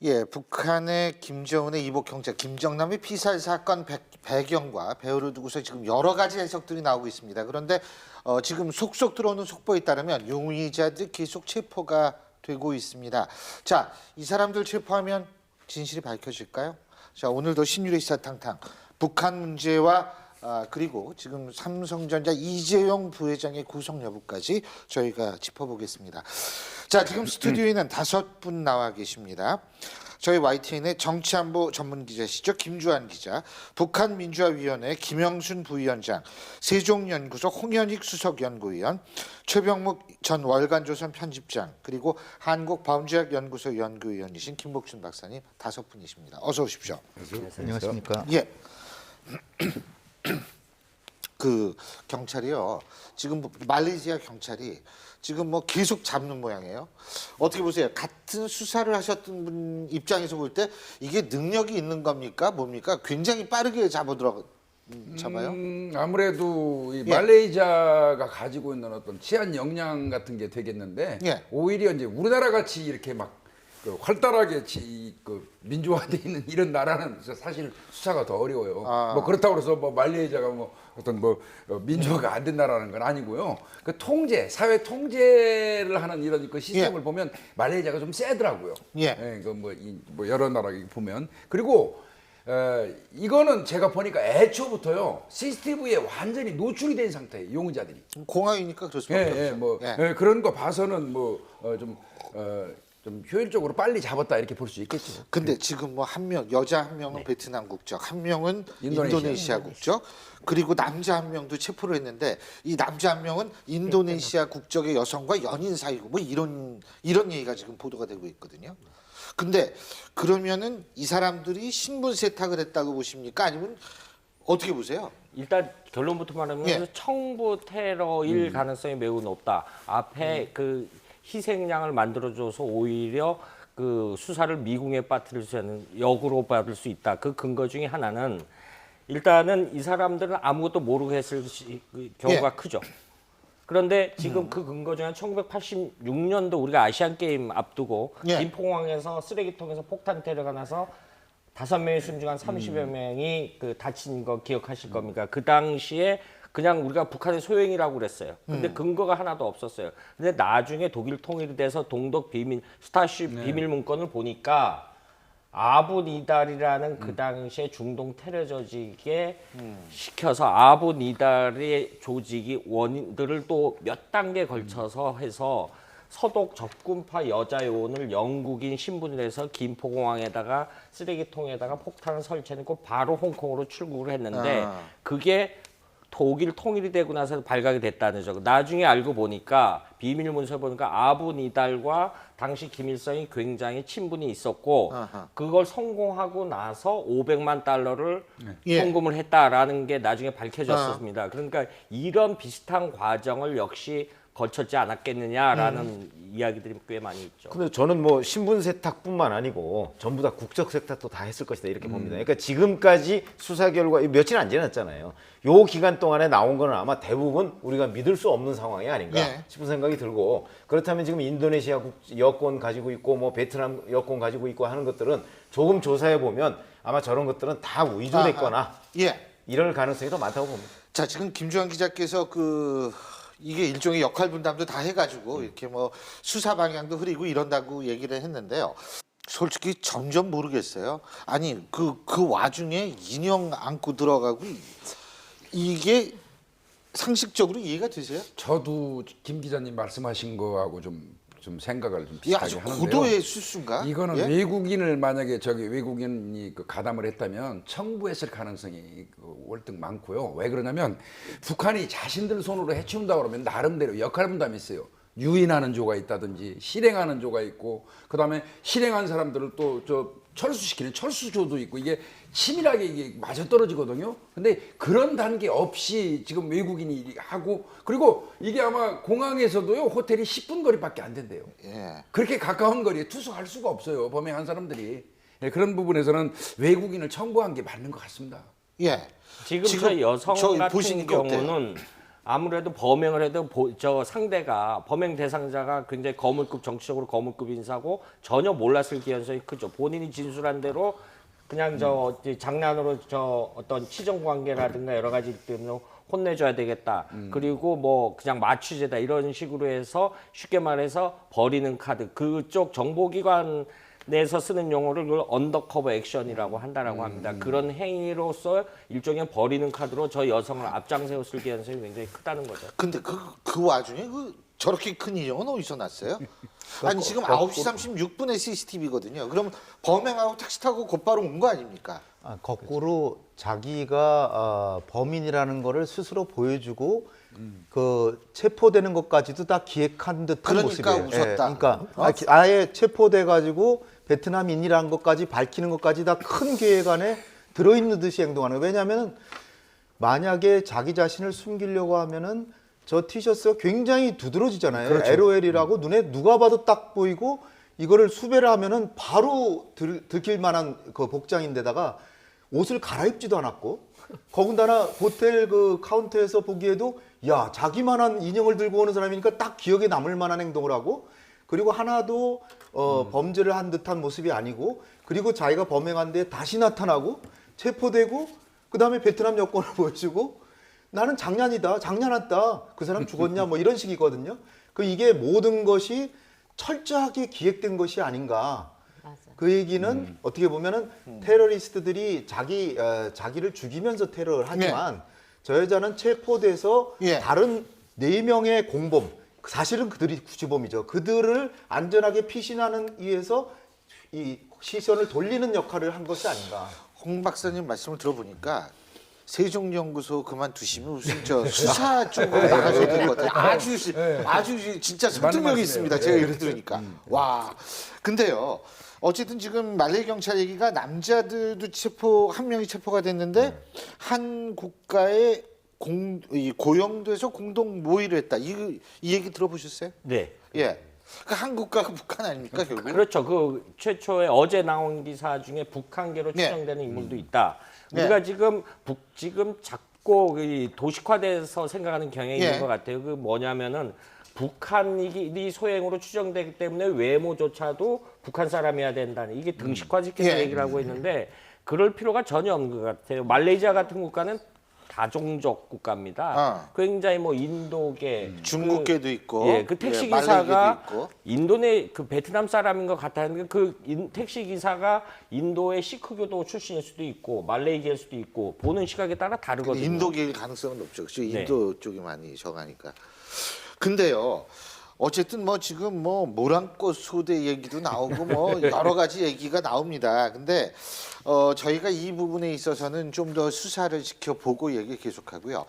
예, 북한의 김정은의 이복 경제, 김정남의 피살 사건 배경과 배후를 두고서 지금 여러 가지 해석들이 나오고 있습니다. 그런데 지금 속속 들어오는 속보에 따르면 용의자들이 계속 체포가 되고 있습니다. 자, 이 사람들 체포하면 진실이 밝혀질까요? 자, 오늘도 신유리 사탕탕 북한 문제와 그리고 지금 삼성전자 이재용 부회장의 구속 여부까지 저희가 짚어보겠습니다. 자, 지금 스튜디오에는 5분 나와 계십니다. 저희 YTN의 정치안보 전문기자시죠. 김주한 기자, 북한민주화위원회 김영순 부위원장, 세종연구소 홍현익 수석연구위원, 최병묵 전 월간조선 편집장, 그리고 한국바운지학연구소 연구위원이신 김복준 박사님 5분이십니다. 어서 오십시오. 안녕하십니까. 예. 그 경찰이요. 지금 말레이시아 경찰이 지금 뭐 계속 잡는 모양이에요. 어떻게 보세요? 같은 수사를 하셨던 분 입장에서 볼 때 이게 능력이 있는 겁니까? 뭡니까? 굉장히 빠르게 잡아요. 아무래도 이 예. 말레이시아가 가지고 있는 어떤 치안 역량 같은 게 되겠는데 예. 오히려 이제 우리나라 같이 이렇게 막 활달하게 민주화돼 있는 이런 나라는 사실 수사가 더 어려워요. 뭐 그렇다고 해서 뭐 말레이시아가 뭐 어떤 민주화가 안 된 나라는 건 아니고요. 그 사회 통제를 하는 이런 그 시스템을 예. 보면 말레이시아가 좀 세더라고요. 예. 뭐 여러 나라 보면 그리고 이거는 제가 보니까 애초부터요 CCTV에 완전히 노출이 된 상태예요, 용의자들이. 공항이니까 그럴 수밖에 없죠. 그런 거 봐서는 좀 효율적으로 빨리 잡았다 이렇게 볼 수 있겠죠. 근데 지금 뭐 한 명, 여자 한 명은 베트남 국적, 한 명은 인도네시아. 인도네시아 국적, 그리고 남자 한 명도 체포를 했는데 이 남자 한 명은 인도네시아 국적의 여성과 연인 사이고 뭐 이런 얘기가 지금 보도가 되고 있거든요. 근데 그러면은 이 사람들이 신분 세탁을 했다고 보십니까? 아니면 어떻게 보세요? 일단 결론부터 말하면 예. 청부 테러일 가능성이 매우 높다. 앞에 그 희생양을 만들어줘서 오히려 그 수사를 미궁에 빠뜨릴 수 있는 역으로 받을 수 있다. 그 근거 중에 하나는 일단은 이 사람들은 아무것도 모르고 했을 경우가 예. 크죠. 그런데 지금 그 근거 중에 1986년도 우리가 아시안 게임 앞두고 예. 김포공항에서 쓰레기통에서 폭탄 테러가 나서 5명이 숨지고 한 30여 명이 그 다친 거 기억하실 겁니까? 그 당시에 그냥 우리가 북한의 소행이라고 그랬어요. 근데 근거가 하나도 없었어요. 근데 나중에 독일 통일이 돼서 동독 비밀 스타시 비밀 문건을 보니까 아부 니달이라는 그 당시에 중동 테러 조직에 시켜서 아부 니달의 조직이 원인들을 또 몇 단계 걸쳐서 해서 서독 적군파 여자 요원을 영국인 신분을 해서 김포공항에다가 쓰레기통에다가 폭탄을 설치해놓고 바로 홍콩으로 출국을 했는데 그게 독일 통일이 되고 나서 발각이 됐다는 점. 나중에 알고 보니까 비밀 문서를 보니까 아부 니달과 당시 김일성이 굉장히 친분이 있었고 그걸 성공하고 나서 500만 달러를 예. 송금을 했다라는 게 나중에 밝혀졌습니다. 그러니까 이런 비슷한 과정을 역시 거쳤지 않았겠느냐라는 이야기들이 꽤 많이 있죠. 근데 저는 뭐 신분 세탁뿐만 아니고 전부 다 국적 세탁도 다 했을 것이다 이렇게 봅니다. 그러니까 지금까지 수사 결과 며칠 안 지났잖아요. 요 기간 동안에 나온 거는 아마 대부분 우리가 믿을 수 없는 상황이 아닌가 예. 싶은 생각이 들고 그렇다면 지금 인도네시아 여권 가지고 있고 뭐 베트남 여권 가지고 있고 하는 것들은 조금 조사해 보면 아마 저런 것들은 다 위조됐거나 예. 이럴 가능성이 더 많다고 봅니다. 자, 지금 김주환 기자께서 이게 일종의 역할 분담도 다 해가지고 이렇게 뭐 수사 방향도 흐리고 이런다고 얘기를 했는데요. 솔직히 점점 모르겠어요. 아니 그 와중에 인형 안고 들어가고 이게 상식적으로 이해가 되세요? 저도 김 기자님 말씀하신 거하고 좀 생각을 좀 이게 비슷하게 아주 하는데요. 고도의 실수인가? 이거는 예? 외국인을 만약에 외국인이 가담을 했다면 청부했을 가능성이 월등 많고요. 왜 그러냐면 북한이 자신들 손으로 해치운다 그러면 나름대로 역할 분담이 있어요. 유인하는 조가 있다든지 실행하는 조가 있고 그다음에 실행한 사람들을 또 철수시키는 철수조도 있고 이게 치밀하게 이게 맞아떨어지거든요. 근데 그런 단계 없이 지금 외국인이 하고 그리고 이게 아마 공항에서도요 호텔이 10분 거리밖에 안 된대요. 예. 그렇게 가까운 거리에 투숙할 수가 없어요. 범행한 사람들이. 그런 부분에서는 외국인을 청구한 게 맞는 것 같습니다. 예. 지금 저 여성 저기 같은 보시니까 어때요? 경우는 아무래도 범행을 해도 저 상대가 범행 대상자가 굉장히 거물급 정치적으로 거물급 인사고 전혀 몰랐을 가능성이 크죠. 본인이 진술한 대로 그냥 저 이제 장난으로 저 어떤 치정 관계라든가 여러 가지 때문에 혼내줘야 되겠다. 그리고 뭐 그냥 마취제다 이런 식으로 해서 쉽게 말해서 버리는 카드. 그쪽 정보기관 내에서 쓰는 용어를 그걸 언더커버 액션이라고 한다라고 합니다. 그런 행위로서 일종의 버리는 카드로 저 여성을 앞장세웠을 가능성이 굉장히 크다는 거죠. 근데 그 와중에 저렇게 큰 인형은 어디서 났어요? 아니 지금 9시 36분에 CCTV거든요. 그럼 범행하고 택시 타고 곧바로 온 거 아닙니까? 거꾸로 자기가 범인이라는 거를 스스로 보여주고 그 체포되는 것까지도 다 기획한 듯한 그러니까 모습이에요. 웃었다. 그러니까 아예 체포돼 가지고 베트남인이라는 것까지 밝히는 것까지 다 큰 계획 안에 들어있는 듯이 행동하는 거예요. 왜냐하면 만약에 자기 자신을 숨기려고 하면은 저 티셔츠가 굉장히 두드러지잖아요. 그렇죠. LOL이라고 눈에 누가 봐도 딱 보이고 이거를 수배를 하면은 바로 들킬 만한 그 복장인데다가 옷을 갈아입지도 않았고 더군다나 호텔 그 카운터에서 보기에도 야 자기만한 인형을 들고 오는 사람이니까 딱 기억에 남을 만한 행동을 하고 그리고 하나도 범죄를 한 듯한 모습이 아니고 그리고 자기가 범행한 데 다시 나타나고 체포되고 그다음에 베트남 여권을 보여주고 나는 장난이다 장난했다 그 사람 죽었냐 뭐 이런 식이거든요. 그 이게 모든 것이 철저하게 기획된 것이 아닌가. 그 얘기는 어떻게 보면은 테러리스트들이 자기를 죽이면서 테러를 하지만 저 여자는 체포돼서 예. 다른 4명의 공범 사실은 그들이 주범이죠. 그들을 안전하게 피신하는 위해서 이 시선을 돌리는 역할을 한 것이 아닌가. 홍 박사님 말씀을 들어보니까 세종연구소 그만두시면 무슨 저 수사 쪽으로 나가셔야 될 것 같아요. 아주 진짜 설득력이 있습니다. 제가 이렇게 들으니까. 와. 근데요. 어쨌든 지금 말레이 경찰 얘기가 남자들도 한 명이 체포가 됐는데 한 국가에 이 고영도에서 공동 모의를 했다. 이 얘기 들어보셨어요? 네. 예. 그 한국과 북한 아닙니까 결국? 그렇죠. 그 최초에 어제 나온 기사 중에 북한계로 네. 추정되는 인물도 있다. 네. 우리가 지금 자꾸 이 도식화돼서 생각하는 경향이 예. 있는 것 같아요. 그 뭐냐면은 북한이 소행으로 추정되기 때문에 외모조차도 북한 사람이어야 된다는 이게 등식화시켜서 예. 얘기를 하고 있는데 그럴 필요가 전혀 없는 것 같아요. 말레이시아 같은 국가는 다종족 국가입니다. 굉장히 뭐 인도계, 중국계도 있고, 그 택시 예, 말레이계도 기사가 있고. 그 베트남 사람인 것 같았는데 택시 기사가 인도의 시크교도 출신일 수도 있고 말레이계일 수도 있고 보는 시각에 따라 다르거든요. 인도계일 가능성은 높죠. 그렇죠? 네. 인도 쪽이 많이 정하니까. 근데요. 어쨌든 뭐 지금 뭐 모란꽃 소대 얘기도 나오고 뭐 여러 가지 얘기가 나옵니다. 근데 저희가 이 부분에 있어서는 좀 더 수사를 지켜보고 얘기 계속하고요.